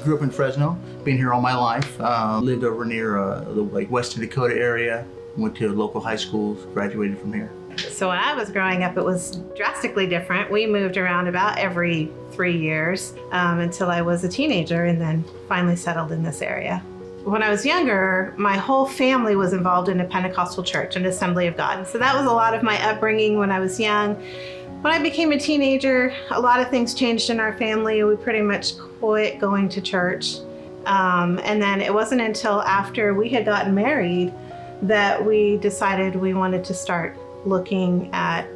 Grew up in Fresno, been here all my life. Lived over near the Western Dakota area, went to local high schools, graduated from here. So when I was growing up, it was drastically different. We moved around about every 3 years until I was a teenager and then finally settled in this area. When I was younger, my whole family was involved in a Pentecostal church, an Assembly of God. So that was a lot of my upbringing when I was young. When I became a teenager, a lot of things changed in our family. We pretty much quit going to church. And then it wasn't until after we had gotten married that we decided we wanted to start looking at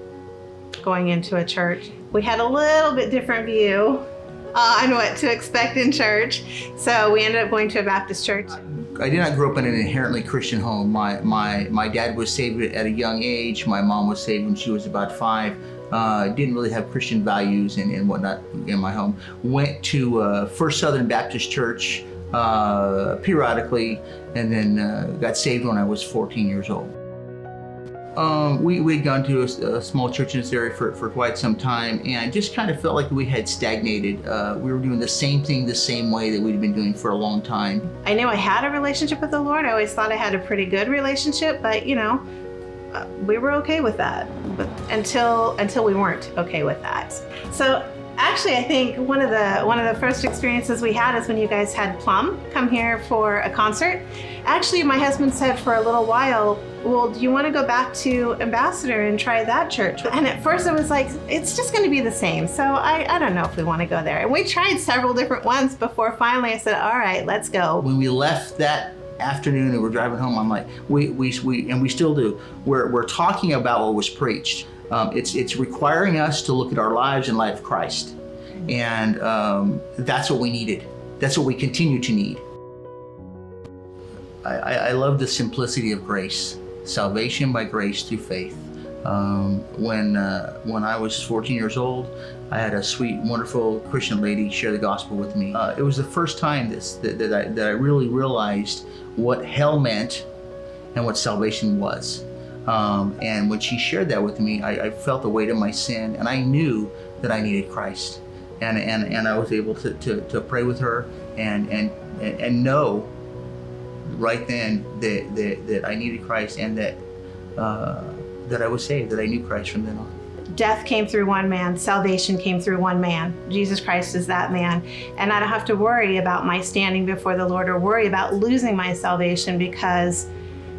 going into a church. We had a little bit different view on what to expect in church, so we ended up going to a Baptist church. I did not grow up in an inherently Christian home. My dad was saved at a young age. My mom was saved when she was about 5. Didn't really have Christian values and whatnot in my home. Went to First Southern Baptist Church periodically, and then got saved when I was 14 years old. We'd gone to a small church in this area for quite some time, and just kind of felt like we had stagnated. We were doing the same thing the same way that we'd been doing for a long time. I knew I had a relationship with the Lord. I always thought I had a pretty good relationship, but we were okay with that, but until we weren't okay with that. So actually, I think one of the first experiences we had is when you guys had Plum come here for a concert. Actually, my husband said for a little while, well, do you want to go back to Ambassador and try that church? And at first I was like, it's just going to be the same. So I don't know if we want to go there. And we tried several different ones before finally I said, all right, let's go. When we left that afternoon and we're driving home, I'm like, we still do. We're talking about what was preached. It's requiring us to look at our lives in light of Christ. And that's what we needed. That's what we continue to need. I love the simplicity of grace. Salvation by grace through faith. When I was 14 years old, I had a sweet, wonderful Christian lady share the gospel with me. It was the first time that I really realized what hell meant and what salvation was. And when she shared that with me, I felt the weight of my sin, and I knew that I needed Christ. And I was able to pray with her and know right then that I needed Christ, and that I was saved, that I knew Christ from then on. Death came through one man, salvation came through one man. Jesus Christ is that man. And I don't have to worry about my standing before the Lord or worry about losing my salvation because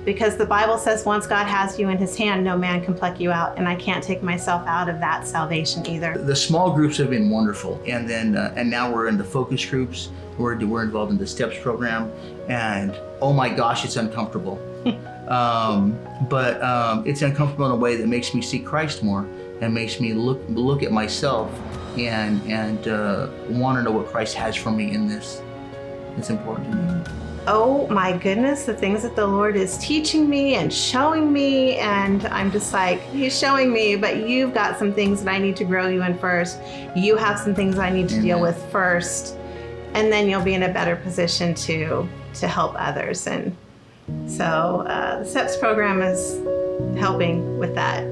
the Bible says once God has you in his hand, no man can pluck you out, and I can't take myself out of that salvation either. The small groups have been wonderful, and then and now we're in the focus groups. We're involved in the STEPS program, and oh my gosh, it's uncomfortable. But it's uncomfortable in a way that makes me see Christ more and makes me look at myself and want to know what Christ has for me in this. It's important to me. Oh my goodness, the things that the Lord is teaching me and showing me, and I'm just like, he's showing me, but you've got some things that I need to grow you in first. You have some things I need to deal with first, and then you'll be in a better position to help others. And so the STEPS program is helping with that.